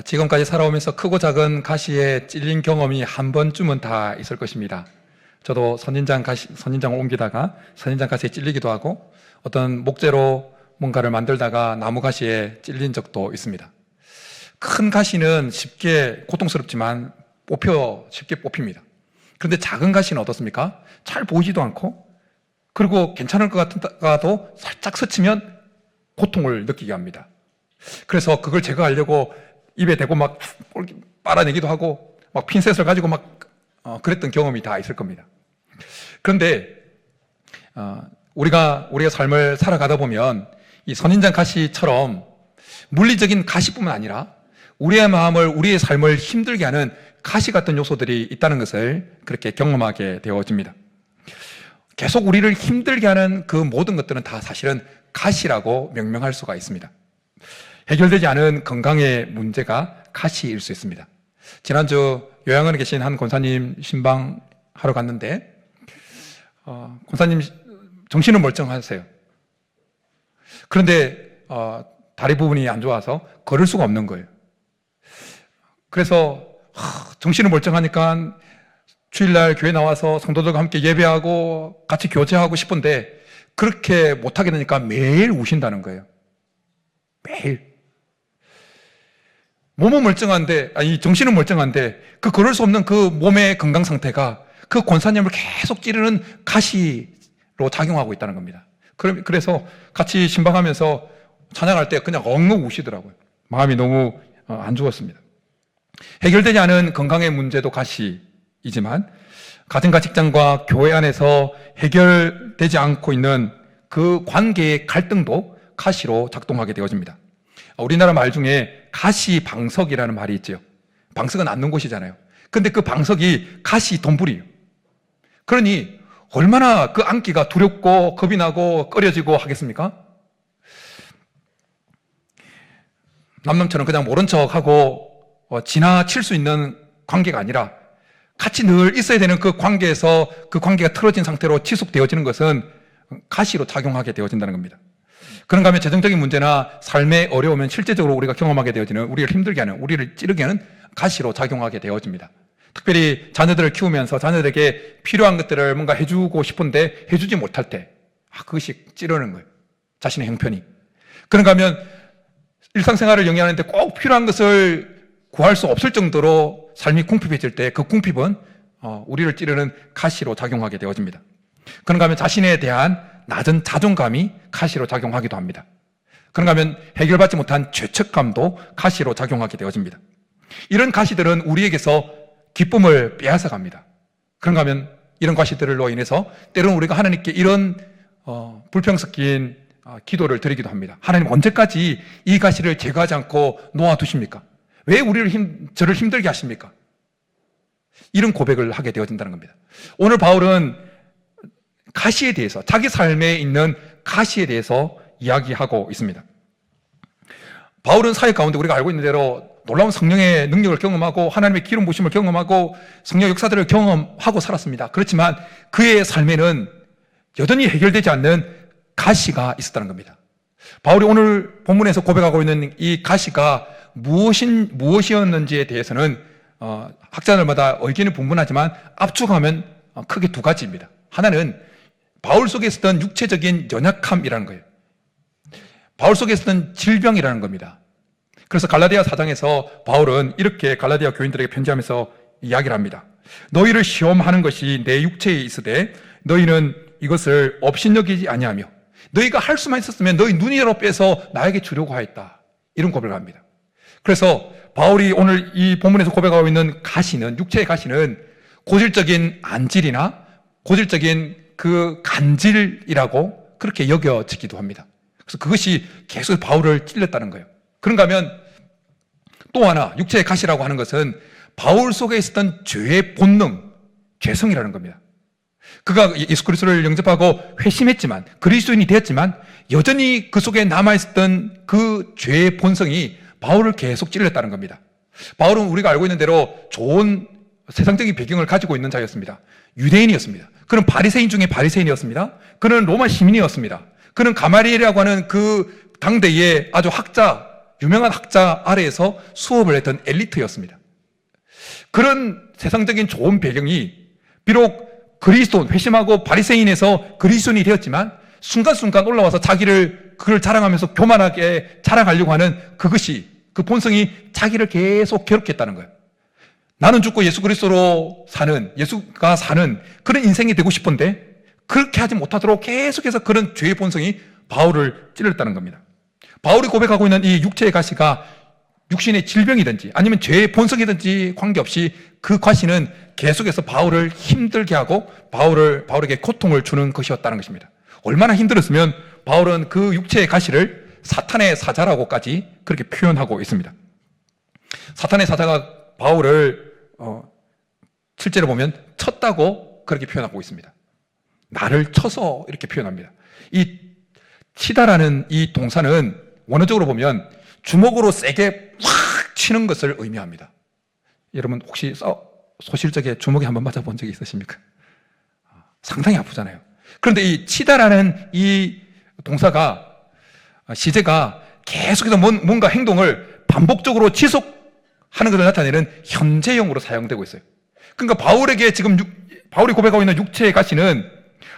지금까지 살아오면서 크고 작은 가시에 찔린 경험이 한 번쯤은 다 있을 것입니다. 저도 선인장을 옮기다가 선인장 가시에 찔리기도 하고 어떤 목재로 뭔가를 만들다가 나무 가시에 찔린 적도 있습니다. 큰 가시는 쉽게 고통스럽지만 쉽게 뽑힙니다. 그런데 작은 가시는 어떻습니까? 잘 보이지도 않고 그리고 괜찮을 것 같다가도 살짝 스치면 고통을 느끼게 합니다. 그래서 그걸 제거하려고 입에 대고 막 빨아내기도 하고 막 핀셋을 가지고 막 그랬던 경험이 다 있을 겁니다. 그런데 우리가 삶을 살아가다 보면 이 선인장 가시처럼 물리적인 가시뿐만 아니라 우리의 마음을, 우리의 삶을 힘들게 하는 가시 같은 요소들이 있다는 것을 그렇게 경험하게 되어집니다. 계속 우리를 힘들게 하는 그 모든 것들은 다 사실은 가시라고 명명할 수가 있습니다. 해결되지 않은 건강의 문제가 가시일 수 있습니다. 지난주 요양원에 계신 한 권사님 신방하러 갔는데 권사님 정신은 멀쩡하세요. 그런데 다리 부분이 안 좋아서 걸을 수가 없는 거예요. 그래서 정신은 멀쩡하니까 주일날 교회 나와서 성도들과 함께 예배하고 같이 교제하고 싶은데 그렇게 못하게 되니까 매일 우신다는 거예요. 매일. 몸은 멀쩡한데, 정신은 멀쩡한데 그 걸을 수 없는 그 몸의 건강 상태가 그 권사님을 계속 찌르는 가시로 작용하고 있다는 겁니다. 그래서 같이 신방하면서 찬양할 때 그냥 엉엉 우시더라고요. 마음이 너무 안 좋았습니다. 해결되지 않은 건강의 문제도 가시이지만 가정과 직장과 교회 안에서 해결되지 않고 있는 그 관계의 갈등도 가시로 작동하게 되어집니다. 우리나라 말 중에 가시방석이라는 말이 있죠. 방석은 앉는 곳이잖아요. 근데 그 방석이 가시 덤불이에요. 그러니 얼마나 그 앉기가 두렵고 겁이 나고 꺼려지고 하겠습니까? 남놈처럼 그냥 모른 척하고 지나칠 수 있는 관계가 아니라 같이 늘 있어야 되는 그 관계에서 그 관계가 틀어진 상태로 지속되어지는 것은 가시로 작용하게 되어진다는 겁니다. 그런가 하면 재정적인 문제나 삶의 어려움은 실제적으로 우리가 경험하게 되어지는, 우리를 힘들게 하는, 우리를 찌르게 하는 가시로 작용하게 되어집니다. 특별히 자녀들을 키우면서 자녀들에게 필요한 것들을 뭔가 해주고 싶은데 해주지 못할 때 그것이 찌르는 거예요. 자신의 형편이. 그런가 하면 일상생활을 영위하는데 꼭 필요한 것을 구할 수 없을 정도로 삶이 궁핍해질 때 그 궁핍은 우리를 찌르는 가시로 작용하게 되어집니다. 그런가 하면 자신에 대한 낮은 자존감이 가시로 작용하기도 합니다. 그런가 하면 해결받지 못한 죄책감도 가시로 작용하게 되어집니다. 이런 가시들은 우리에게서 기쁨을 빼앗아 갑니다. 그런가 하면 이런 가시들로 인해서 때로는 우리가 하나님께 이런 불평 섞인 기도를 드리기도 합니다. 하나님, 언제까지 이 가시를 제거하지 않고 놓아두십니까? 왜 저를 힘들게 하십니까? 이런 고백을 하게 되어진다는 겁니다. 오늘 바울은 가시에 대해서, 자기 삶에 있는 가시에 대해서 이야기하고 있습니다. 바울은 사역 가운데 우리가 알고 있는 대로 놀라운 성령의 능력을 경험하고 하나님의 기름 부으심을 경험하고 성령 역사들을 경험하고 살았습니다. 그렇지만 그의 삶에는 여전히 해결되지 않는 가시가 있었다는 겁니다. 바울이 오늘 본문에서 고백하고 있는 이 가시가 무엇이었는지에 대해서는 학자들마다 의견이 분분하지만 압축하면 크게 두 가지입니다. 하나는 바울 속에 있었던 육체적인 연약함이라는 거예요. 바울 속에 있었던 질병이라는 겁니다. 그래서 갈라디아 4장에서 바울은 이렇게 갈라디아 교인들에게 편지하면서 이야기를 합니다. 너희를 시험하는 것이 내 육체에 있으되 너희는 이것을 업신여기지 아니하며 너희가 할 수만 있었으면 너희 눈이라도 빼서 나에게 주려고 하였다. 이런 고백을 합니다. 그래서 바울이 오늘 이 본문에서 고백하고 있는 가시는, 육체의 가시는 고질적인 안질이나 고질적인 그 간질이라고 그렇게 여겨지기도 합니다. 그래서 그것이 계속 바울을 찔렸다는 거예요. 그런가 하면 또 하나, 육체의 가시라고 하는 것은 바울 속에 있었던 죄의 본능, 죄성이라는 겁니다. 그가 예수 그리스도를 영접하고 회심했지만, 그리스도인이 되었지만 여전히 그 속에 남아있었던 그 죄의 본성이 바울을 계속 찔렸다는 겁니다. 바울은 우리가 알고 있는 대로 좋은 세상적인 배경을 가지고 있는 자였습니다. 유대인이었습니다. 그는 바리새인 중에 바리새인이었습니다. 그는 로마 시민이었습니다. 그는 가마리엘이라고 하는 그 당대의 아주 학자, 유명한 학자 아래에서 수업을 했던 엘리트였습니다. 그런 세상적인 좋은 배경이 비록 그리스도인, 회심하고 바리새인에서 그리스도인이 되었지만 순간순간 올라와서 그걸 자랑하면서 교만하게 자랑하려고 하는 그것이, 그 본성이 자기를 계속 괴롭혔다는 거예요. 나는 죽고 예수 그리스도로 사는, 예수가 사는 그런 인생이 되고 싶은데 그렇게 하지 못하도록 계속해서 그런 죄의 본성이 바울을 찔렀다는 겁니다. 바울이 고백하고 있는 이 육체의 가시가 육신의 질병이든지 아니면 죄의 본성이든지 관계없이 그 가시는 계속해서 바울을 힘들게 하고 바울에게 고통을 주는 것이었다는 것입니다. 얼마나 힘들었으면 바울은 그 육체의 가시를 사탄의 사자라고까지 그렇게 표현하고 있습니다. 사탄의 사자가 바울을 실제로 보면 쳤다고 그렇게 표현하고 있습니다. 나를 쳐서 이렇게 표현합니다. 이 치다라는 이 동사는 원어적으로 보면 주먹으로 세게 확 치는 것을 의미합니다. 여러분 혹시 소실적에 주먹에 한번 맞아본 적이 있으십니까? 상당히 아프잖아요. 그런데 이 치다라는 이 동사가, 시제가 계속해서 뭔가 행동을 반복적으로 지속하는 것을 나타내는 현재형으로 사용되고 있어요. 그러니까 바울에게 지금 바울이 고백하고 있는 육체의 가시는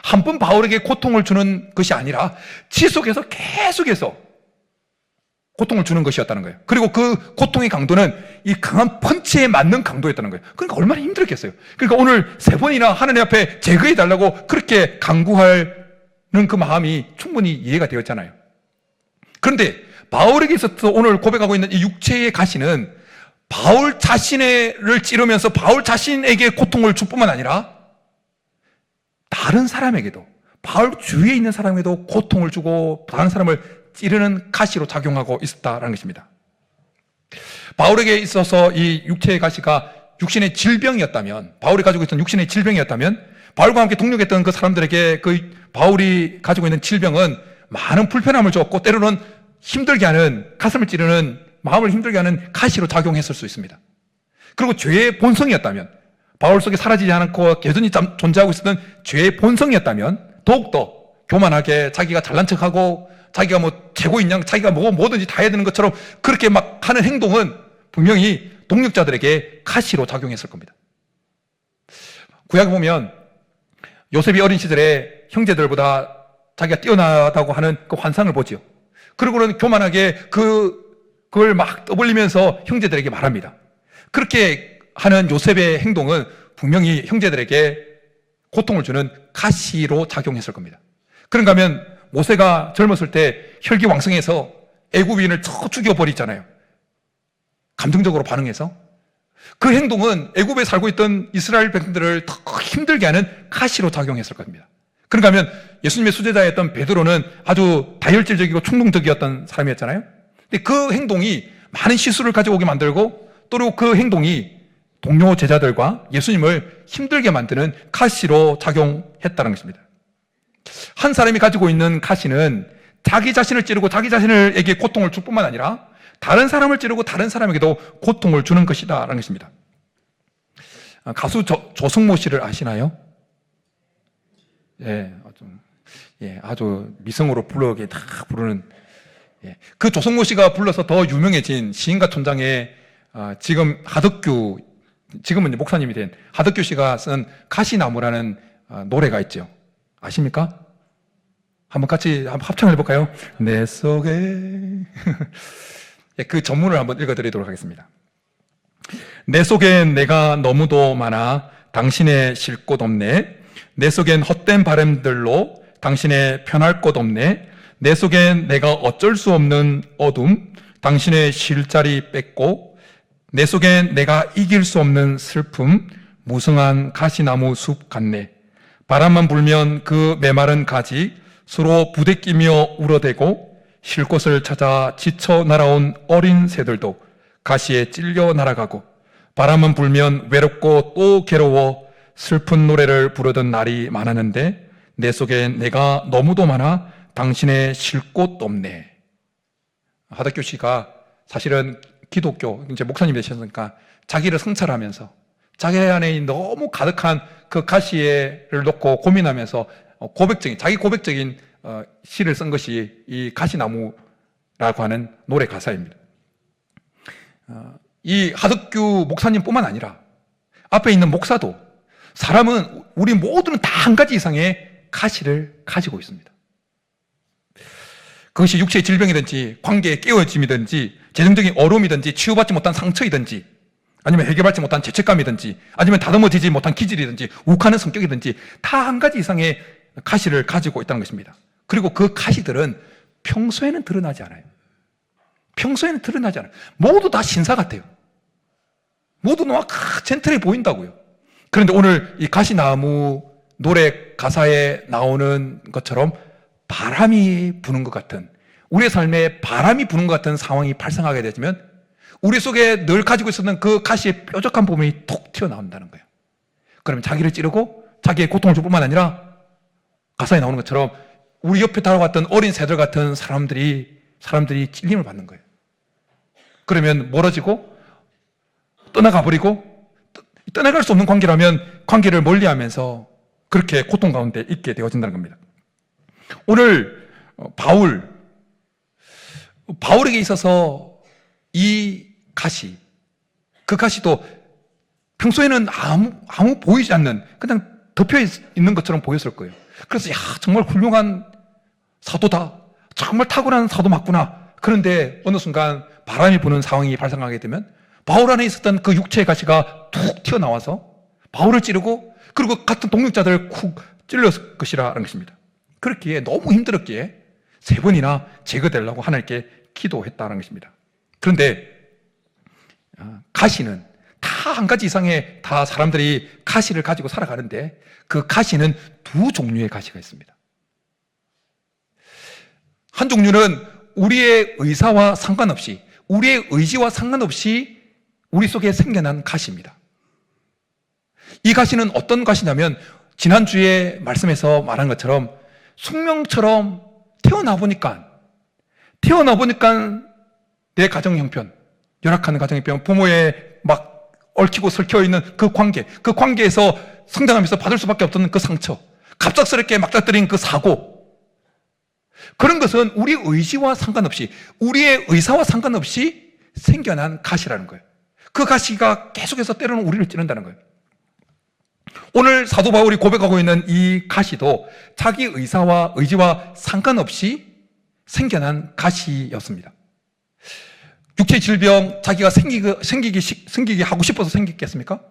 한 번 바울에게 고통을 주는 것이 아니라 지속해서 계속해서 고통을 주는 것이었다는 거예요. 그리고 그 고통의 강도는 이 강한 펀치에 맞는 강도였다는 거예요. 그러니까 얼마나 힘들었겠어요. 그러니까 오늘 3번이나 하나님 앞에 제거해달라고 그렇게 간구하는 그 마음이 충분히 이해가 되었잖아요. 그런데 바울에게 있어서 오늘 고백하고 있는 이 육체의 가시는 바울 자신을 찌르면서 바울 자신에게 고통을 줄 뿐만 아니라 다른 사람에게도, 바울 주위에 있는 사람에게도 고통을 주고 다른 사람을 찌르는 가시로 작용하고 있었다는 것입니다. 바울에게 있어서 이 육체의 가시가 육신의 질병이었다면, 바울이 가지고 있던 육신의 질병이었다면, 바울과 함께 동력했던 그 사람들에게 그 바울이 가지고 있는 질병은 많은 불편함을 줬고 때로는 힘들게 하는, 가슴을 찌르는, 마음을 힘들게 하는 가시로 작용했을 수 있습니다. 그리고 죄의 본성이었다면, 바울 속에 사라지지 않고 여전히 존재하고 있었던 죄의 본성이었다면 더욱더 교만하게 자기가 잘난 척하고 자기가 뭐 최고인 양, 자기가 뭐든지 다 해야 되는 것처럼 그렇게 막 하는 행동은 분명히 동력자들에게 가시로 작용했을 겁니다. 구약에 보면 요셉이 어린 시절에 형제들보다 자기가 뛰어나다고 하는 그 환상을 보지요. 그리고는 교만하게 그걸 막 떠벌리면서 형제들에게 말합니다. 그렇게 하는 요셉의 행동은 분명히 형제들에게 고통을 주는 가시로 작용했을 겁니다. 그런가 하면 모세가 젊었을 때 혈기왕성해서 애굽인을 쳐 죽여버리잖아요. 감정적으로 반응해서. 그 행동은 애굽에 살고 있던 이스라엘 백성들을 더 힘들게 하는 가시로 작용했을 겁니다. 그런가 하면 예수님의 수제자였던 베드로는 아주 다혈질적이고 충동적이었던 사람이었잖아요. 근데 그 행동이 많은 실수를 가져오게 만들고 또 그 행동이 동료 제자들과 예수님을 힘들게 만드는 가시로 작용했다는 것입니다. 한 사람이 가지고 있는 가시는 자기 자신을 찌르고 자기 자신에게 고통을 줄 뿐만 아니라 다른 사람을 찌르고 다른 사람에게도 고통을 주는 것이다라는 것입니다. 가수 조승모 씨를 아시나요? 아주 미성으로 부르게 다 부르는. 그 조승모 씨가 불러서 더 유명해진 시인가 촌장의 지금 하덕규, 지금은 이제 목사님이 된 하덕규 씨가 쓴 가시나무라는 노래가 있죠. 아십니까? 한번 합창을 해볼까요? 내 속에. 그 전문을 한번 읽어드리도록 하겠습니다. 내 속엔 내가 너무도 많아 당신의 쉴 곳 없네. 내 속엔 헛된 바람들로 당신의 편할 곳 없네. 내 속엔 내가 어쩔 수 없는 어둠, 당신의 쉴 자리 뺏고, 내 속엔 내가 이길 수 없는 슬픔, 무성한 가시나무 숲 같네. 바람만 불면 그 메마른 가지 서로 부대끼며 울어대고 쉴 곳을 찾아 지쳐 날아온 어린 새들도 가시에 찔려 날아가고 바람만 불면 외롭고 또 괴로워 슬픈 노래를 부르던 날이 많았는데 내 속엔 내가 너무도 많아 당신의 쉴 곳 없네. 하덕규 씨가 사실은 기독교, 이제 목사님이 되셨으니까 자기를 성찰하면서 자기 안에 너무 가득한 그 가시를 놓고 고민하면서 자기 고백적인 시를 쓴 것이 이 가시나무라고 하는 노래 가사입니다. 이 하덕규 목사님뿐만 아니라 앞에 있는 목사도, 사람은, 우리 모두는 다 한 가지 이상의 가시를 가지고 있습니다. 그것이 육체의 질병이든지 관계의 깨어짐이든지 재정적인 어려움이든지 치유받지 못한 상처이든지 아니면 해결받지 못한 죄책감이든지 아니면 다듬어지지 못한 기질이든지 욱하는 성격이든지 다 한 가지 이상의 가시를 가지고 있다는 것입니다. 그리고 그 가시들은 평소에는 드러나지 않아요. 평소에는 드러나지 않아요. 모두 다 신사 같아요. 모두 막 젠틀해 보인다고요. 그런데 오늘 이 가시나무 노래 가사에 나오는 것처럼 바람이 부는 것 같은, 우리의 삶에 바람이 부는 것 같은 상황이 발생하게 되면 우리 속에 늘 가지고 있었던 그 가시의 뾰족한 부분이 톡 튀어나온다는 거예요. 그러면 자기를 찌르고 자기의 고통을 줄 뿐만 아니라 가사에 나오는 것처럼 우리 옆에 다가왔던 어린 새들 같은 사람들이 찔림을 받는 거예요. 그러면 멀어지고 떠나가 버리고, 떠나갈 수 없는 관계라면 관계를 멀리하면서 그렇게 고통 가운데 있게 되어진다는 겁니다. 오늘 바울에게 있어서 이 가시, 그 가시도 평소에는 아무 보이지 않는, 그냥 덮여 있는 것처럼 보였을 거예요. 그래서 정말 훌륭한 사도다, 정말 탁월한 사도 맞구나. 그런데 어느 순간 바람이 부는 상황이 발생하게 되면 바울 안에 있었던 그 육체의 가시가 툭 튀어나와서 바울을 찌르고, 그리고 같은 동력자들을 쿡 찔렀을 것이라는 것입니다. 그렇기에 너무 힘들었기에 3번이나 제거되려고 하나님께 기도했다는 것입니다. 그런데 가시는 다 한 가지 이상의 다 사람들이 가시를 가지고 살아가는데, 그 가시는 2 종류의 가시가 있습니다. 한 종류는 우리의 의사와 상관없이, 우리의 의지와 상관없이 우리 속에 생겨난 가시입니다. 이 가시는 어떤 가시냐면, 지난주에 말씀에서 말한 것처럼 숙명처럼 태어나 보니까 내 가정 형편, 열악한 가정 형편, 부모의 막 얽히고 설켜 있는 그 관계에서 성장하면서 받을 수밖에 없던 그 상처, 갑작스럽게 맞닥뜨린 그 사고, 그런 것은 우리 의지와 상관없이, 우리의 의사와 상관없이 생겨난 가시라는 거예요. 그 가시가 계속해서 때로는 우리를 찌른다는 거예요. 오늘 사도 바울이 고백하고 있는 이 가시도 자기 의지와 상관없이 생겨난 가시였습니다. 육체의 질병, 자기가 생기기 하고 싶어서 생겼겠습니까?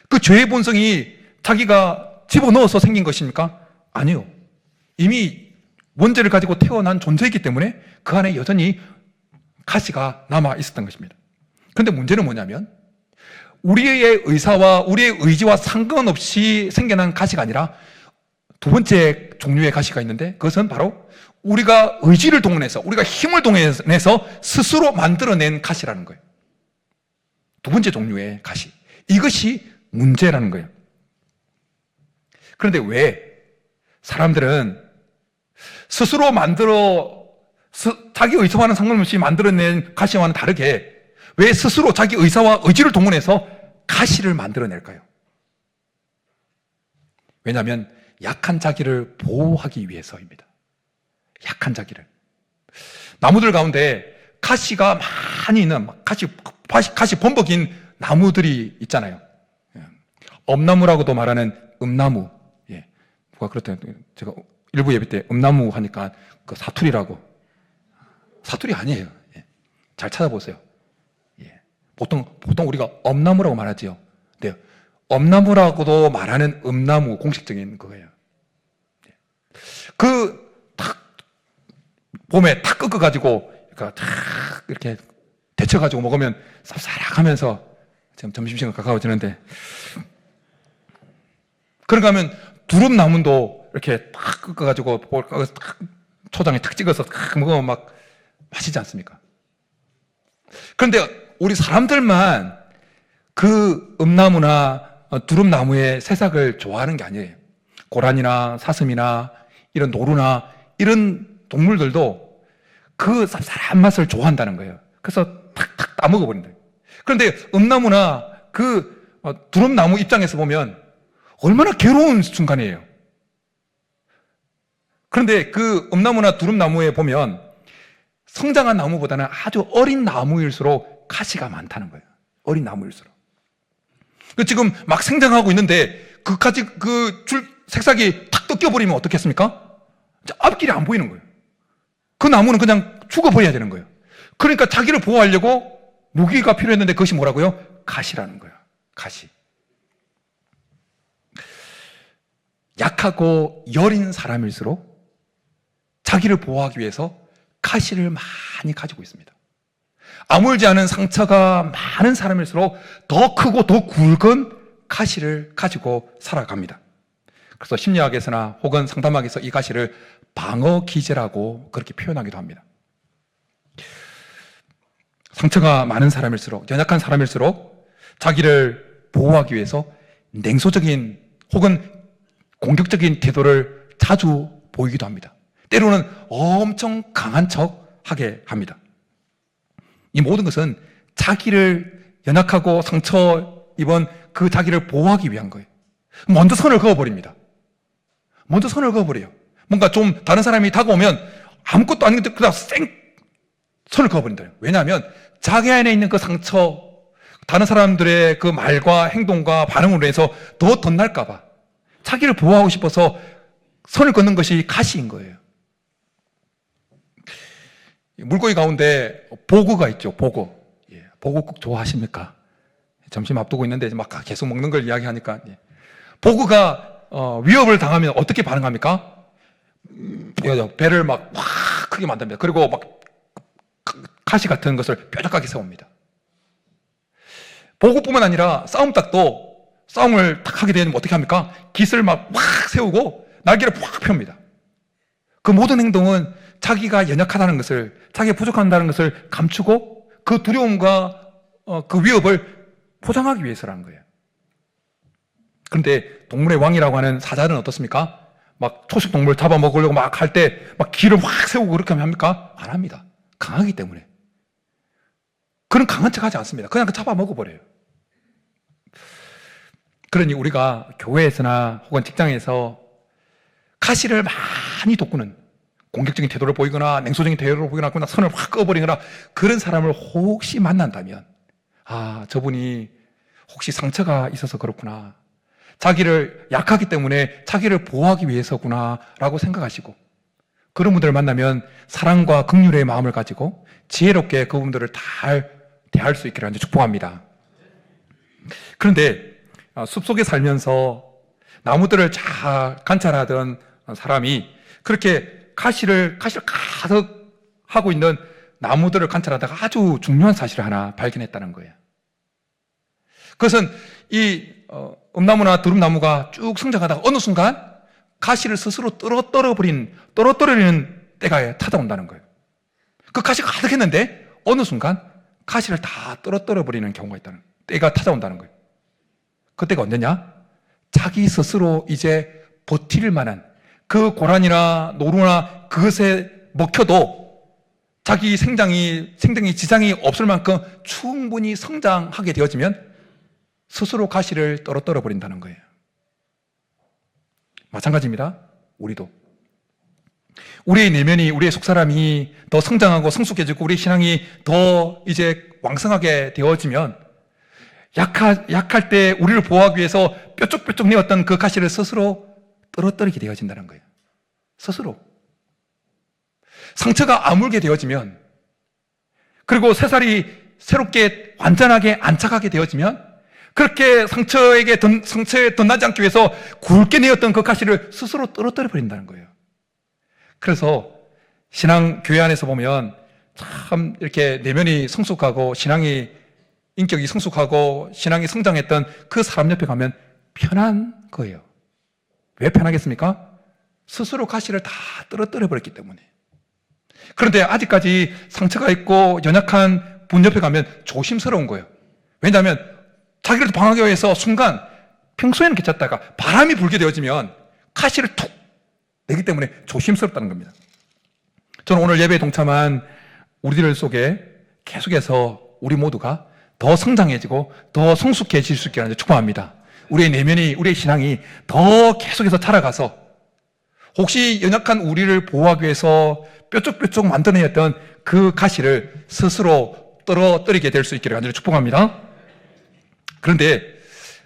그 죄의 본성이 자기가 집어넣어서 생긴 것입니까? 아니요. 이미 원죄를 가지고 태어난 존재이기 때문에 그 안에 여전히 가시가 남아 있었던 것입니다. 그런데 문제는 뭐냐면, 우리의 우리의 의지와 상관없이 생겨난 가시가 아니라 2번째 종류의 가시가 있는데, 그것은 바로 우리가 의지를 동원해서, 우리가 힘을 동원해서 스스로 만들어낸 가시라는 거예요. 2번째 종류의 가시. 이것이 문제라는 거예요. 그런데 왜 사람들은 스스로 자기 의사와는 상관없이 만들어낸 가시와는 다르게 왜 스스로 자기 의사와 의지를 동원해서 가시를 만들어낼까요? 왜냐하면 약한 자기를 보호하기 위해서입니다. 약한 자기를. 나무들 가운데 가시가 많이 있는, 가시 범벅인 나무들이 있잖아요. 엄나무라고도 말하는 음나무. 누가 그렇다, 제가 일부 예배 때 음나무 하니까 그 사투리라고. 사투리 아니에요. 잘 찾아보세요. 보통 우리가 엄나무라고 말하지요. 네, 엄나무라고도 말하는 음나무, 공식적인 거예요. 봄에 탁 꺾어가지고, 이렇게 데쳐가지고 먹으면 쌉싸락하면서, 지금 점심시간 가까워지는데, 그런가 하면 두릅나무도 이렇게 탁 꺾어가지고, 초장에 탁 찍어서 탁 먹으면 막 맛있지 않습니까? 그런데 우리 사람들만 그 음나무나 두릅나무의 새싹을 좋아하는 게 아니에요. 고라니나 사슴이나 이런 노루나 이런 동물들도 그 쌉쌀한 맛을 좋아한다는 거예요. 그래서 탁탁 따먹어버린다. 그런데 음나무나 그 두릅나무 입장에서 보면 얼마나 괴로운 순간이에요. 그런데 그 음나무나 두릅나무에 보면 성장한 나무보다는 아주 어린 나무일수록 가시가 많다는 거예요. 어린 나무일수록. 지금 막 생장하고 있는데 그까지 그 줄 색싹이 탁 뜯겨버리면 어떻겠습니까? 앞길이 안 보이는 거예요. 그 나무는 그냥 죽어버려야 되는 거예요. 그러니까 자기를 보호하려고 무기가 필요했는데 그것이 뭐라고요? 가시라는 거예요. 가시. 약하고 여린 사람일수록 자기를 보호하기 위해서 가시를 많이 가지고 있습니다. 아물지 않은 상처가 많은 사람일수록 더 크고 더 굵은 가시를 가지고 살아갑니다. 그래서 심리학에서나 혹은 상담학에서 이 가시를 방어기제라고 그렇게 표현하기도 합니다. 상처가 많은 사람일수록, 연약한 사람일수록 자기를 보호하기 위해서 냉소적인 혹은 공격적인 태도를 자주 보이기도 합니다. 때로는 엄청 강한 척 하게 합니다. 이 모든 것은 자기를 연약하고 상처 입은 그 자기를 보호하기 위한 거예요. 먼저 선을 그어버립니다. 먼저 선을 그어버려요. 뭔가 좀 다른 사람이 다가오면 아무것도 아닌데 그냥 선을 그어버린다. 왜냐하면 자기 안에 있는 그 상처, 다른 사람들의 그 말과 행동과 반응으로 해서 더 덧날까봐 자기를 보호하고 싶어서 선을 긋는 것이 가시인 거예요. 물고기 가운데 보고가 있죠. 보고. 보고 꼭 좋아하십니까? 점심 앞두고 있는데 막 계속 먹는 걸 이야기하니까. 보고가 위협을 당하면 어떻게 반응합니까? 배를 막 확 크게 만듭니다. 그리고 막 가시 같은 것을 뾰족하게 세웁니다. 보고뿐만 아니라 싸움닭도 싸움을 딱 하게 되면 어떻게 합니까? 깃을 막 확 세우고 날개를 확 펴니다. 그 모든 행동은 자기가 연약하다는 것을, 자기가 부족하다는 것을 감추고 그 두려움과 그 위협을 포장하기 위해서라는 거예요. 그런데 동물의 왕이라고 하는 사자는 어떻습니까? 막 초식 동물 잡아먹으려고 막 할 때 막 기를 확 세우고 그렇게 합니까? 안 합니다. 강하기 때문에. 그런 강한 척 하지 않습니다. 그냥 잡아먹어버려요. 그러니 우리가 교회에서나 혹은 직장에서 가시를 많이 돋구는 공격적인 태도를 보이거나 냉소적인 태도를 보이거나 선을 확 꺼버리거나 그런 사람을 혹시 만난다면 저분이 혹시 상처가 있어서 그렇구나, 자기를 약하기 때문에 자기를 보호하기 위해서구나 라고 생각하시고, 그런 분들을 만나면 사랑과 긍휼의 마음을 가지고 지혜롭게 그분들을 잘 대할 수 있기를 축복합니다. 그런데 숲속에 살면서 나무들을 잘 관찰하던 사람이 그렇게 가시를 가득 하고 있는 나무들을 관찰하다가 아주 중요한 사실을 하나 발견했다는 거예요. 그것은 이 음나무나 두릅나무가 쭉 성장하다가 어느 순간 가시를 스스로 떨어뜨리는 때가 찾아온다는 거예요. 그 가시가 가득했는데 어느 순간 가시를 다 떨어뜨려버리는 경우가 있다는, 때가 찾아온다는 거예요. 그때가 언제냐? 자기 스스로 이제 버틸 만한 그 고란이나 노루나 그것에 먹혀도 자기 생장이 지장이 없을 만큼 충분히 성장하게 되어지면 스스로 가시를 떨어뜨려 버린다는 거예요. 마찬가지입니다. 우리도. 우리의 내면이, 우리의 속사람이 더 성장하고 성숙해지고 우리 신앙이 더 이제 왕성하게 되어지면 약할 때 우리를 보호하기 위해서 뾰족뾰족 내었던 그 가시를 스스로 떨어뜨리게 되어진다는 거예요. 스스로. 상처가 아물게 되어지면, 그리고 새살이 새롭게 완전하게 안착하게 되어지면 그렇게 상처에 덧나지 않기 위해서 굵게 내었던 그 가시를 스스로 떨어뜨려 버린다는 거예요. 그래서 신앙 교회 안에서 보면 참 이렇게 내면이 성숙하고 인격이 성숙하고 신앙이 성장했던 그 사람 옆에 가면 편한 거예요. 왜 편하겠습니까? 스스로 가시를 다 떨어뜨려 버렸기 때문에. 그런데 아직까지 상처가 있고 연약한 분 옆에 가면 조심스러운 거예요. 왜냐하면 자기를 방어하기 위해서 순간 평소에는 괜찮다가 바람이 불게 되어지면 가시를 툭 내기 때문에 조심스럽다는 겁니다. 저는 오늘 예배에 동참한 우리들 속에 계속해서 우리 모두가 더 성장해지고 더 성숙해질 수 있게 하는 축복합니다. 우리의 내면이, 우리의 신앙이 더 계속해서 자라가서 혹시 연약한 우리를 보호하기 위해서 뾰족뾰족 만들어냈던 그 가시를 스스로 떨어뜨리게 될 수 있기를 간절히 축복합니다. 그런데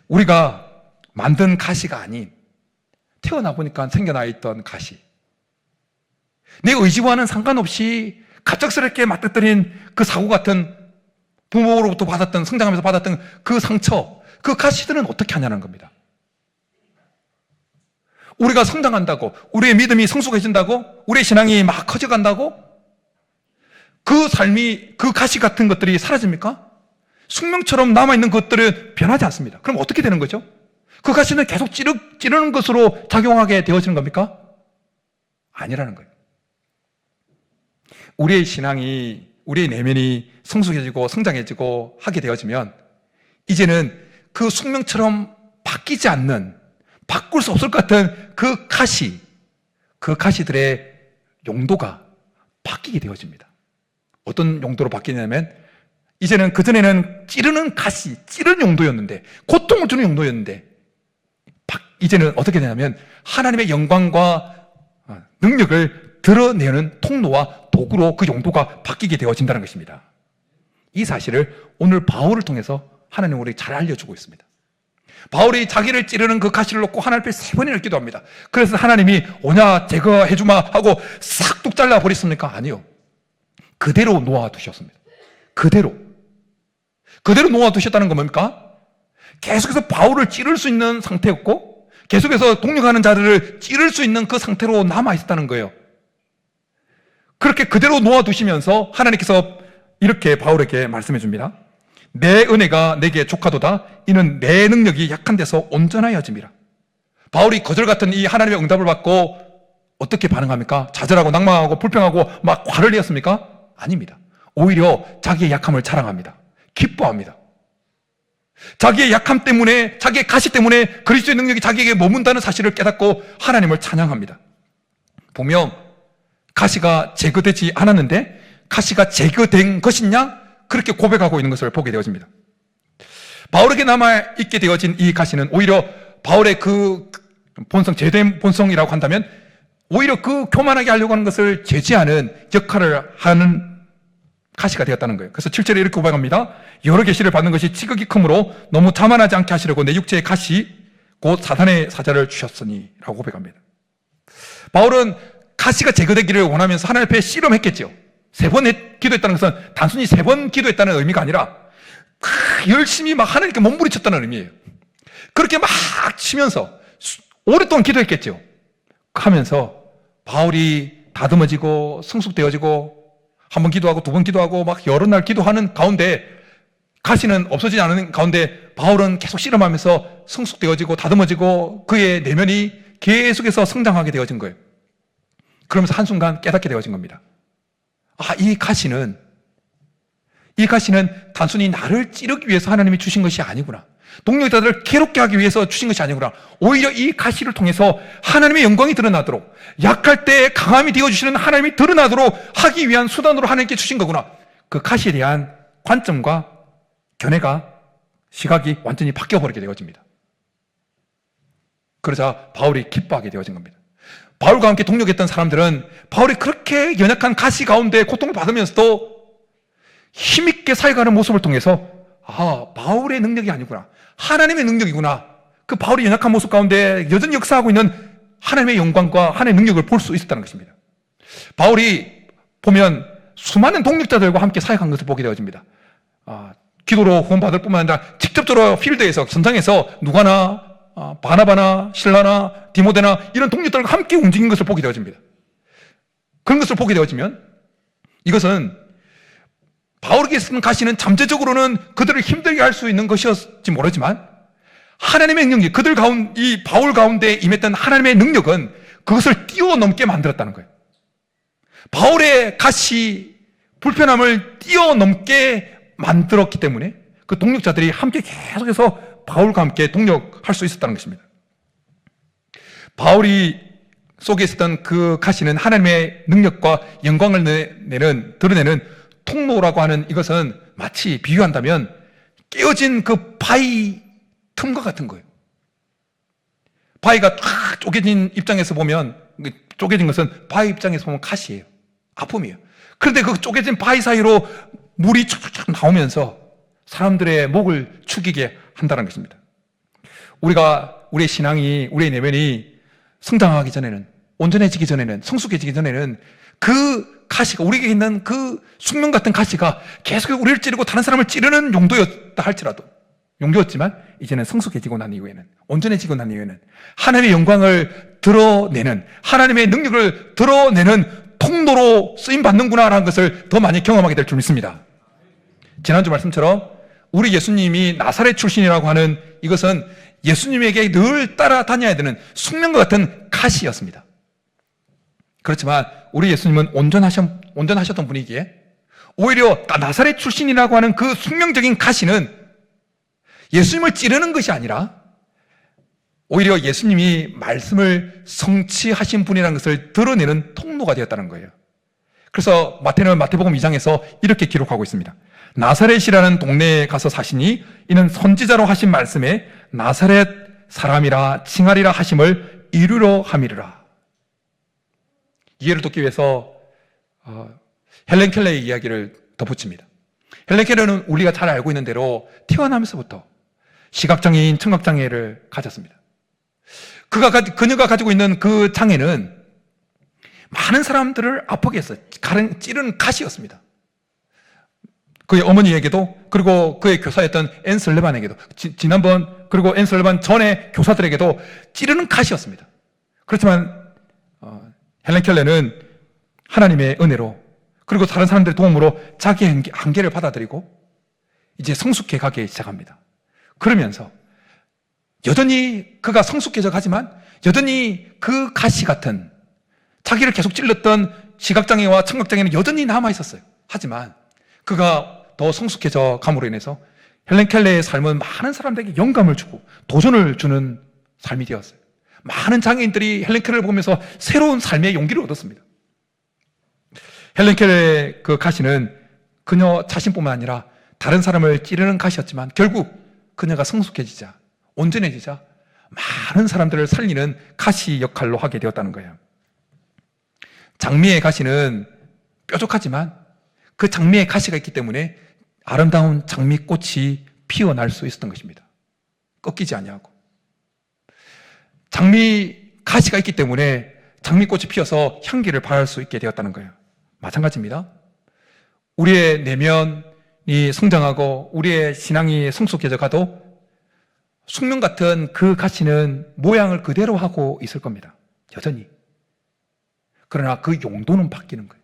우리가 만든 가시가 아닌 태어나 보니까 생겨나 있던 가시, 내 의지와는 상관없이 갑작스럽게 맞닥뜨린 그 사고 같은 부모로부터 받았던, 성장하면서 받았던 그 상처, 그 가시들은 어떻게 하냐는 겁니다. 우리가 성장한다고, 우리의 믿음이 성숙해진다고, 우리의 신앙이 막 커져간다고 그 삶이, 그 가시 같은 것들이 사라집니까? 숙명처럼 남아있는 것들은 변하지 않습니다. 그럼 어떻게 되는 거죠? 그 가시는 계속 찌르는 것으로 작용하게 되어지는 겁니까? 아니라는 거예요. 우리의 신앙이, 우리의 내면이 성숙해지고 성장해지고 하게 되어지면 이제는 그 숙명처럼 바뀌지 않는, 바꿀 수 없을 것 같은 그 가시, 그 가시들의 용도가 바뀌게 되어집니다. 어떤 용도로 바뀌냐면 이제는 그전에는 찌르는 가시, 찌르는 용도였는데, 고통을 주는 용도였는데 이제는 어떻게 되냐면 하나님의 영광과 능력을 드러내는 통로와 도구로 그 용도가 바뀌게 되어진다는 것입니다. 이 사실을 오늘 바울을 통해서 하나님 우리 잘 알려주고 있습니다. 바울이 자기를 찌르는 그 가시를 놓고 하나님 앞에 3번이나 기도합니다. 그래서 하나님이 오냐 제거해주마 하고 싹 뚝 잘라버렸습니까? 아니요. 그대로 놓아두셨습니다. 그대로 놓아두셨다는 건 뭡니까? 계속해서 바울을 찌를 수 있는 상태였고 계속해서 동력하는 자들을 찌를 수 있는 그 상태로 남아있었다는 거예요. 그렇게 그대로 놓아두시면서 하나님께서 이렇게 바울에게 말씀해 줍니다. 내 은혜가 내게 족하도다. 이는 내 능력이 약한 데서 온전하여짐이라. 바울이 거절 같은 이 하나님의 응답을 받고 어떻게 반응합니까? 좌절하고 낭망하고 불평하고 막 화를 내었습니까? 아닙니다. 오히려 자기의 약함을 자랑합니다. 기뻐합니다. 자기의 약함 때문에, 자기의 가시 때문에 그리스도의 능력이 자기에게 머문다는 사실을 깨닫고 하나님을 찬양합니다. 보면 가시가 제거되지 않았는데 가시가 제거된 것이냐? 그렇게 고백하고 있는 것을 보게 되어집니다. 바울에게 남아있게 되어진 이 가시는 오히려 바울의 그 본성, 제된 본성이라고 한다면 오히려 그 교만하게 하려고 하는 것을 제지하는 역할을 하는 가시가 되었다는 거예요. 그래서 7절에 이렇게 고백합니다. 여러 계시를 받는 것이 지극히 크므로 너무 자만하지 않게 하시려고 내 육체의 가시 곧 사단의 사자를 주셨으니 라고 고백합니다. 바울은 가시가 제거되기를 원하면서 하나님 앞에 씨름했겠죠. 3번 기도했다는 것은 단순히 3번 기도했다는 의미가 아니라 열심히 막 하나님께 몸부림쳤다는 의미예요. 그렇게 막 치면서 오랫동안 기도했겠죠. 하면서 바울이 다듬어지고 성숙되어지고 한 번 기도하고 2번 기도하고 막 여러 날 기도하는 가운데 가시는 없어지지 않는 가운데 바울은 계속 씨름하면서 성숙되어지고 다듬어지고 그의 내면이 계속해서 성장하게 되어진 거예요. 그러면서 한순간 깨닫게 되어진 겁니다. 아, 이 가시는 단순히 나를 찌르기 위해서 하나님이 주신 것이 아니구나. 동력자들을 괴롭게 하기 위해서 주신 것이 아니구나. 오히려 이 가시를 통해서 하나님의 영광이 드러나도록, 약할 때 강함이 되어주시는 하나님이 드러나도록 하기 위한 수단으로 하나님께 주신 거구나. 그 가시에 대한 관점과 견해가, 시각이 완전히 바뀌어버리게 되어집니다. 그러자 바울이 기뻐하게 되어진 겁니다. 바울과 함께 동력했던 사람들은 바울이 그렇게 연약한 가시 가운데 고통을 받으면서도 힘있게 살아가는 모습을 통해서 아, 바울의 능력이 아니구나. 하나님의 능력이구나. 그 바울이 연약한 모습 가운데 여전히 역사하고 있는 하나님의 영광과 하나님의 능력을 볼 수 있었다는 것입니다. 바울이 보면 수많은 동력자들과 함께 사역한 것을 보게 되어집니다. 기도로 구원받을 뿐만 아니라 직접적으로 필드에서, 전장에서 누가나 바나바나 실라나 디모데나 이런 동력들과 함께 움직인 것을 보게 되어집니다. 그런 것을 보게 되어지면 이것은 바울에게 쓰는 가시는 잠재적으로는 그들을 힘들게 할 수 있는 것이었지 모르지만 하나님의 능력이 그들 가운데, 이 바울 가운데 임했던 하나님의 능력은 그것을 뛰어넘게 만들었다는 거예요. 바울의 가시, 불편함을 뛰어넘게 만들었기 때문에 그 동력자들이 함께 계속해서 바울과 함께 동력할 수 있었다는 것입니다. 바울이 속에 있었던 그 가시는 하나님의 능력과 영광을 드러내는 통로라고 하는 이것은 마치 비유한다면 깨어진 그 바위 틈과 같은 거예요. 바위가 탁 쪼개진 입장에서 보면, 쪼개진 것은 바위 입장에서 보면 가시예요. 아픔이에요. 그런데 그 쪼개진 바위 사이로 물이 촥촥촥 나오면서 사람들의 목을 축이게 한다는 것입니다. 우리의 신앙이, 우리의 내면이 성장하기 전에는, 온전해지기 전에는, 성숙해지기 전에는 그 가시가, 우리에게 있는 그 숙명 같은 가시가 계속 우리를 찌르고 다른 사람을 찌르는 용도였다 할지라도, 용도였지만 이제는 성숙해지고 난 이후에는, 온전해지고 난 이후에는 하나님의 영광을 드러내는, 하나님의 능력을 드러내는 통로로 쓰임받는구나라는 것을 더 많이 경험하게 될 줄 믿습니다. 지난주 말씀처럼 우리 예수님이 나사렛 출신이라고 하는 이것은 예수님에게 늘 따라다녀야 되는 숙명과 같은 가시였습니다. 그렇지만 우리 예수님은 온전하셨던 분이기에 오히려 나사렛 출신이라고 하는 그 숙명적인 가시는 예수님을 찌르는 것이 아니라 오히려 예수님이 말씀을 성취하신 분이라는 것을 드러내는 통로가 되었다는 거예요. 그래서 마태는 마태복음 2장에서 이렇게 기록하고 있습니다. 나사렛이라는 동네에 가서 사시니 이는 선지자로 하신 말씀에 나사렛 사람이라 칭하리라 하심을 이루려 함이르라. 이해를 돕기 위해서 헬렌 켈러의 이야기를 덧붙입니다. 헬렌 켈러는 우리가 잘 알고 있는 대로 태어나면서부터 시각장애인, 청각장애를 가졌습니다. 그녀가 가지고 있는 그 장애는 많은 사람들을 아프게 했어요. 찌르는 가시였습니다. 그의 어머니에게도, 그리고 그의 교사였던 앤 설레반에게도, 지난번, 그리고 앤 설레반 전에 교사들에게도 찌르는 가시였습니다. 그렇지만 헬렌 켈러는 하나님의 은혜로, 그리고 다른 사람들의 도움으로 자기의 한계를 받아들이고 이제 성숙해 가기 시작합니다. 그러면서 여전히 그가 성숙해져 가지만 여전히 그 가시 같은, 자기를 계속 찔렀던 시각장애와 청각장애는 여전히 남아있었어요. 하지만 그가 더 성숙해져 감으로 인해서 헬렌 켈러의 삶은 많은 사람들에게 영감을 주고 도전을 주는 삶이 되었어요. 많은 장애인들이 헬렌 켈러를 보면서 새로운 삶의 용기를 얻었습니다. 헬렌 켈러의 그 가시는 그녀 자신뿐만 아니라 다른 사람을 찌르는 가시였지만 결국 그녀가 성숙해지자, 온전해지자 많은 사람들을 살리는 가시 역할로 하게 되었다는 거예요. 장미의 가시는 뾰족하지만 그 장미의 가시가 있기 때문에 아름다운 장미꽃이 피어날 수 있었던 것입니다. 꺾이지 아니하고. 장미 가시가 있기 때문에 장미꽃이 피어서 향기를 발할 수 있게 되었다는 거예요. 마찬가지입니다. 우리의 내면이 성장하고 우리의 신앙이 성숙해져 가도 숙명 같은 그 가시는 모양을 그대로 하고 있을 겁니다. 여전히. 그러나 그 용도는 바뀌는 거예요.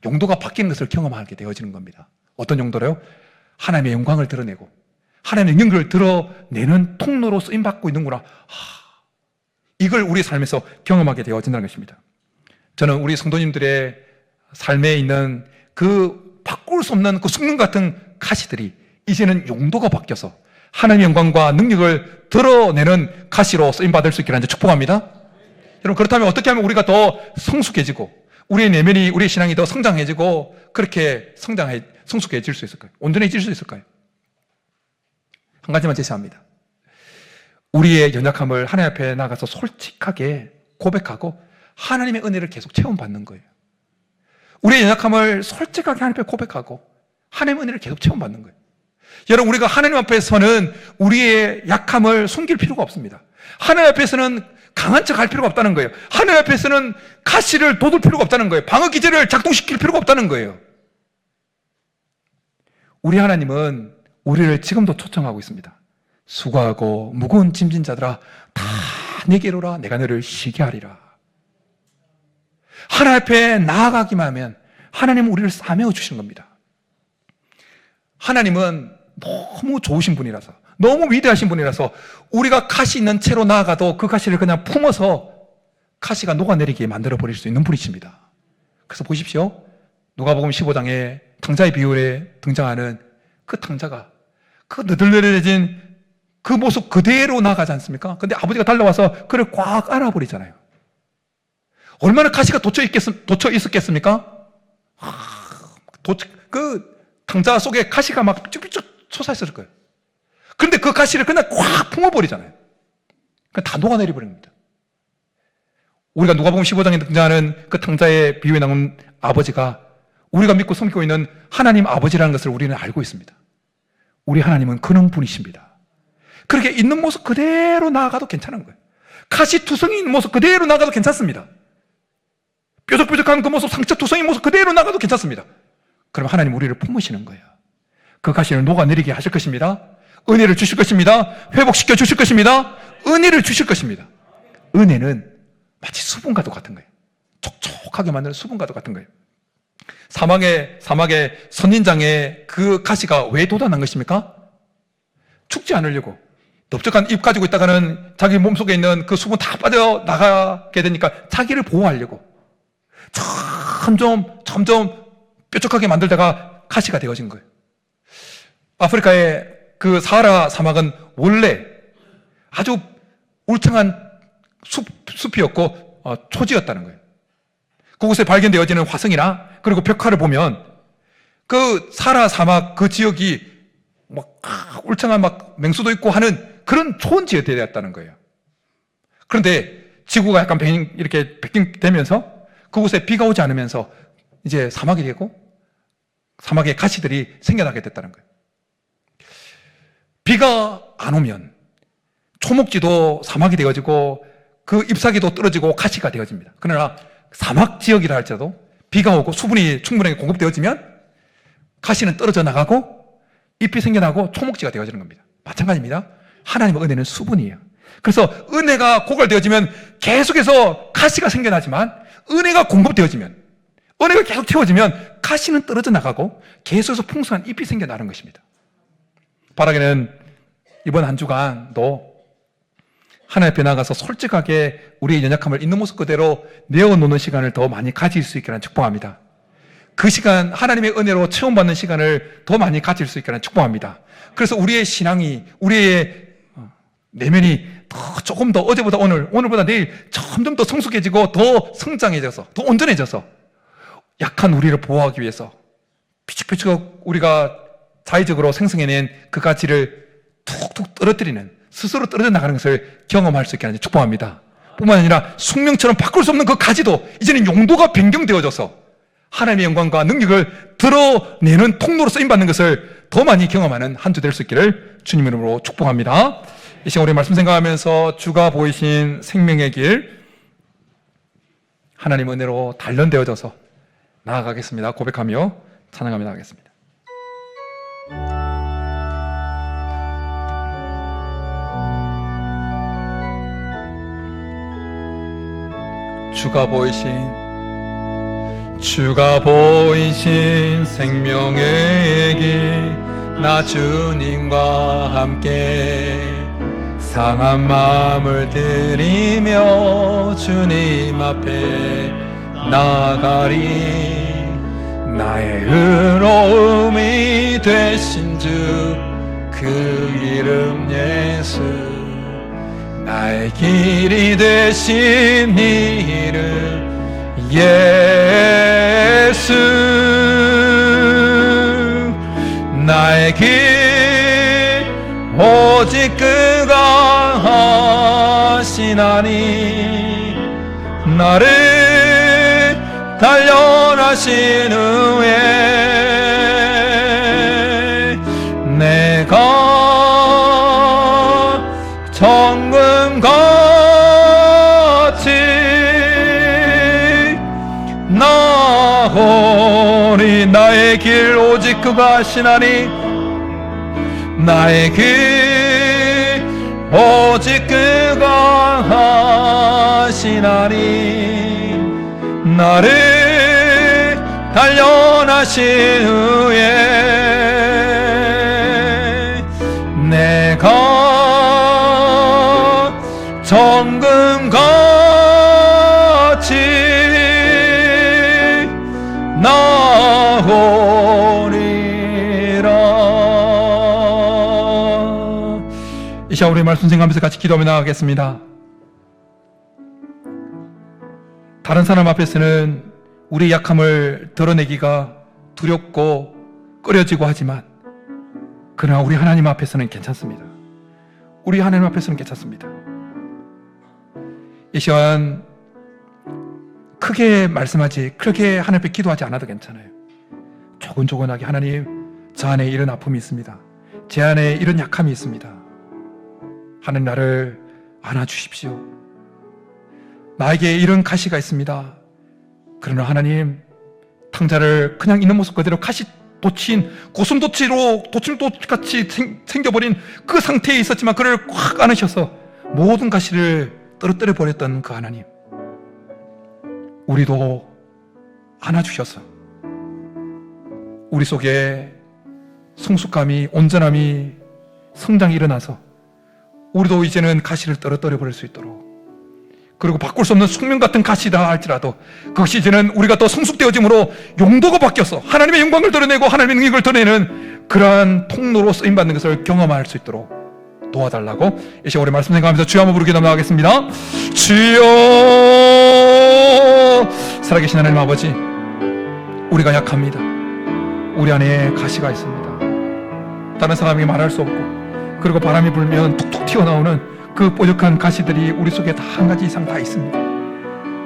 용도가 바뀌는 것을 경험하게 되어지는 겁니다. 어떤 용도로요? 하나님의 영광을 드러내고 하나님의 능력을 드러내는 통로로 쓰임받고 있는구나. 이걸 우리 삶에서 경험하게 되어진다는 것입니다. 저는 우리 성도님들의 삶에 있는 그 바꿀 수 없는 그 숙명 같은 가시들이 이제는 용도가 바뀌어서 하나님의 영광과 능력을 드러내는 가시로 쓰임받을 수 있기를 축복합니다. 여러분, 그렇다면 어떻게 하면 우리가 더 성숙해지고 우리의 내면이, 우리의 신앙이 더 성장해지고 그렇게 성숙해질 수 있을까요? 온전해질 수 있을까요? 한 가지만 제시합니다. 우리의 연약함을 하나님 앞에 나가서 솔직하게 고백하고 하나님의 은혜를 계속 체험받는 거예요. 우리의 연약함을 솔직하게 하나님 앞에 고백하고 하나님의 은혜를 계속 체험받는 거예요. 여러분, 우리가 하나님 앞에서는 우리의 약함을 숨길 필요가 없습니다. 하나님 앞에서는 강한 척 할 필요가 없다는 거예요. 하나님 앞에서는 가시를 돋을 필요가 없다는 거예요. 방어 기제를 작동시킬 필요가 없다는 거예요. 우리 하나님은 우리를 지금도 초청하고 있습니다. 수고하고 무거운 짐진 자들아 다 내게로 오라. 내가 너를 쉬게 하리라. 하나님 앞에 나아가기만 하면 하나님은 우리를 싸매어 주시는 겁니다. 하나님은 너무 좋으신 분이라서, 너무 위대하신 분이라서 우리가 가시 있는 채로 나아가도 그 가시를 그냥 품어서 가시가 녹아내리게 만들어 버릴 수 있는 분이십니다. 그래서 보십시오. 누가복음 15장에 탕자의 비유에 등장하는 그 탕자가 그 느들느들해진 그 모습 그대로 나가지 않습니까? 근데 아버지가 달려와서 그를 꽉 안아버리잖아요. 얼마나 가시가 돋쳐 있었겠습니까? 그 탕자 속에 가시가 막 쭉쭉 솟아있을 거예요. 그런데 그 가시를 그냥 꽉 품어버리잖아요. 그냥 다 녹아내려 버립니다. 우리가 누가복음 15장에 등장하는 그 탕자의 비유에 나온 아버지가 우리가 믿고 섬기고 있는 하나님 아버지라는 것을 우리는 알고 있습니다. 우리 하나님은 그런 분이십니다. 그렇게 있는 모습 그대로 나아가도 괜찮은 거예요. 가시투성이 있는 모습 그대로 나아가도 괜찮습니다. 뾰족뾰족한 그 모습, 상처투성이 모습 그대로 나가도 괜찮습니다. 그럼 하나님 우리를 품으시는 거예요. 그 가시를 녹아내리게 하실 것입니다. 은혜를 주실 것입니다. 회복시켜 주실 것입니다. 은혜를 주실 것입니다. 은혜는 마치 수분과도 같은 거예요. 촉촉하게 만드는 수분과도 같은 거예요. 사막의 선인장에 그 가시가 왜 돋아난 것입니까? 죽지 않으려고. 넓적한 잎 가지고 있다가는 자기 몸속에 있는 그 수분 다 빠져나가게 되니까 자기를 보호하려고 점점 뾰족하게 만들다가 가시가 되어진 거예요. 아프리카의 그 사하라 사막은 원래 아주 울창한 숲이었고 초지였다는 거예요. 그곳에 발견되어지는 화성이나 그리고 벽화를 보면 그 사하라 사막 그 지역이 막 울창한 막 맹수도 있고 하는 그런 좋은 지역이 되었다는 거예요. 그런데 지구가 약간 이렇게 베팅되면서 그곳에 비가 오지 않으면서 이제 사막이 되고 사막에 가시들이 생겨나게 됐다는 거예요. 비가 안 오면 초목지도 사막이 되어지고 그 잎사귀도 떨어지고 가시가 되어집니다. 그러나 사막 지역이라 할지라도 비가 오고 수분이 충분하게 공급되어지면 가시는 떨어져 나가고 잎이 생겨나고 초목지가 되어지는 겁니다. 마찬가지입니다. 하나님의 은혜는 수분이에요. 그래서 은혜가 고갈되어지면 계속해서 가시가 생겨나지만 은혜가 공급되어지면 은혜가 계속 채워지면 가시는 떨어져 나가고 계속해서 풍성한 잎이 생겨나는 것입니다. 바라기는 이번 한 주간도 하나님 앞에 나가서 솔직하게 우리의 연약함을 있는 모습 그대로 내어놓는 시간을 더 많이 가질 수 있기를 축복합니다. 그 시간, 하나님의 은혜로 체험받는 시간을 더 많이 가질 수 있기를 축복합니다. 그래서 우리의 신앙이, 우리의 내면이 조금 더 어제보다 오늘보다 내일 점점 더 성숙해지고 더 성장해져서 더 온전해져서 약한 우리를 보호하기 위해서 피죽피죽 우리가 자의적으로 생성해낸 그 가치를 툭툭 떨어뜨리는, 스스로 떨어져 나가는 것을 경험할 수 있게 하는 축복합니다. 뿐만 아니라 숙명처럼 바꿀 수 없는 그 가지도 이제는 용도가 변경되어져서 하나님의 영광과 능력을 드러내는 통로로 쓰임받는 것을 더 많이 경험하는 한 주 될 수 있기를 주님 이름으로 축복합니다. 이 시간 우리 말씀 생각하면서 주가 보이신 생명의 길, 하나님 은혜로 단련되어져서 나아가겠습니다. 고백하며 찬양하며 나가겠습니다. 주가 보이신 생명의 길, 나 주님과 함께 상한 마음을 들이며 주님 앞에 나가리. 나의 의로움이 되신 주 그 이름 예수, 나의 길이 되신 이름 예수, 나의 길 오직 그가 하시나니, 나를 단련하신 후에 내가 정금같이 나오리. 나의 길 오직 그가 하시나니, 나의 길 오직 그가 하시나니, 나를 단련하신 후에 내가 정금같이 나오리라. 이 시간 우리 말씀 생각하면서 같이 기도하며 나가겠습니다. 다른 사람 앞에서는 우리의 약함을 드러내기가 두렵고 꺼려지고 하지만, 그러나 우리 하나님 앞에서는 괜찮습니다. 우리 하나님 앞에서는 괜찮습니다. 이 시간 크게 말씀하지, 크게 하나님 앞에 기도하지 않아도 괜찮아요. 조근조근하게 하나님, 저 안에 이런 아픔이 있습니다. 제 안에 이런 약함이 있습니다. 하나님, 나를 안아주십시오. 나에게 이런 가시가 있습니다. 그러나 하나님, 탕자를 그냥 있는 모습 그대로 가시 돋친 고슴도치로 도침도같이 생겨버린 그 상태에 있었지만 그를 꽉 안으셔서 모든 가시를 떨어뜨려 버렸던 그 하나님, 우리도 안아주셔서 우리 속에 성숙함이, 온전함이, 성장이 일어나서 우리도 이제는 가시를 떨어뜨려 버릴 수 있도록, 그리고 바꿀 수 없는 숙명 같은 가시다 할지라도 그것이 이제는 우리가 더 성숙되어짐으로 용도가 바뀌어서 하나님의 영광을 드러내고 하나님의 능력을 드러내는 그러한 통로로 쓰임받는 것을 경험할 수 있도록 도와달라고 이 시간 우리 말씀 생각하면서 주여 한번 부르게 넘어가겠습니다. 주여, 살아계신 하나님 아버지, 우리가 약합니다. 우리 안에 가시가 있습니다. 다른 사람이 말할 수 없고, 그리고 바람이 불면 툭툭 튀어나오는 그 뾰족한 가시들이 우리 속에 다 한 가지 이상 다 있습니다.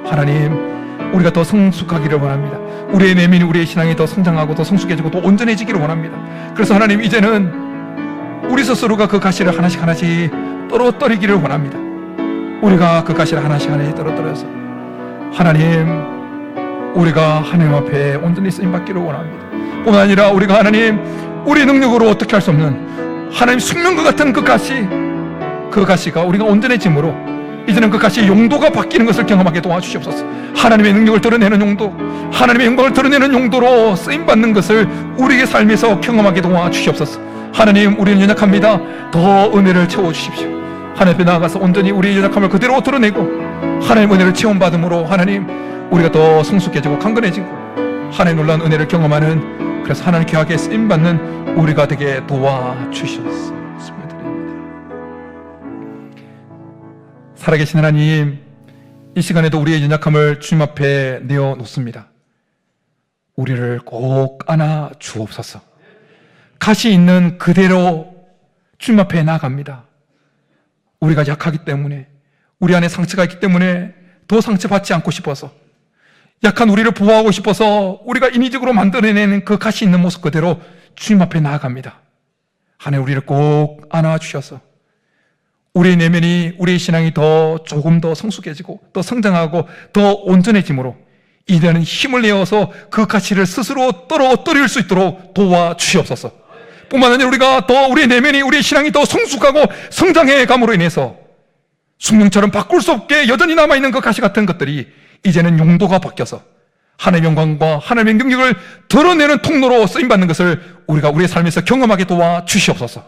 하나님, 우리가 더 성숙하기를 원합니다. 우리의 내면이, 우리의 신앙이 더 성장하고 더 성숙해지고 더 온전해지기를 원합니다. 그래서 하나님, 이제는 우리 스스로가 그 가시를 하나씩 하나씩 떨어뜨리기를 원합니다. 우리가 그 가시를 하나씩 하나씩 떨어뜨려서 하나님, 우리가 하나님 앞에 온전히 쓰임받기를 원합니다. 뿐만 아니라 우리가 하나님, 우리 능력으로 어떻게 할 수 없는 하나님 숙명과 같은 그 가시가 우리가 온전해짐으로 이제는 그 가시의 용도가 바뀌는 것을 경험하게 도와주시옵소서. 하나님의 능력을 드러내는 용도, 하나님의 영광을 드러내는 용도로 쓰임받는 것을 우리의 삶에서 경험하게 도와주시옵소서. 하나님, 우리는 연약합니다. 더 은혜를 채워주십시오. 하나님 앞에 나아가서 온전히 우리의 연약함을 그대로 드러내고 하나님 은혜를 체험받음으로 하나님, 우리가 더 성숙해지고 강건해지고 하나님 놀라운 은혜를 경험하는, 그래서 하나님 귀하게 쓰임받는 우리가 되게 도와주시옵소서. 살아계신 하나님, 이 시간에도 우리의 연약함을 주님 앞에 내어놓습니다. 우리를 꼭 안아 주옵소서. 가시 있는 그대로 주님 앞에 나아갑니다. 우리가 약하기 때문에, 우리 안에 상처가 있기 때문에 더 상처받지 않고 싶어서, 약한 우리를 보호하고 싶어서 우리가 인위적으로 만들어내는 그 가시 있는 모습 그대로 주님 앞에 나아갑니다. 하나님, 우리를 꼭 안아 주셔서 우리의 내면이, 우리의 신앙이 조금 더 성숙해지고 더 성장하고 더 온전해짐으로 이제는 힘을 내어서 그 가시를 스스로 떨어뜨릴 수 있도록 도와주시옵소서. 뿐만 아니라 우리가 우리의 내면이, 우리의 신앙이 더 성숙하고 성장해 감으로 인해서 숙명처럼 바꿀 수 없게 여전히 남아있는 그 가시 같은 것들이 이제는 용도가 바뀌어서 하나님의 영광과 하나님의 능력을 드러내는 통로로 쓰임받는 것을 우리가 우리의 삶에서 경험하게 도와주시옵소서.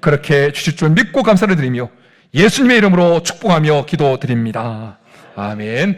그렇게 주실 줄 믿고 감사를 드리며 예수님의 이름으로 축복하며 기도드립니다. 아멘.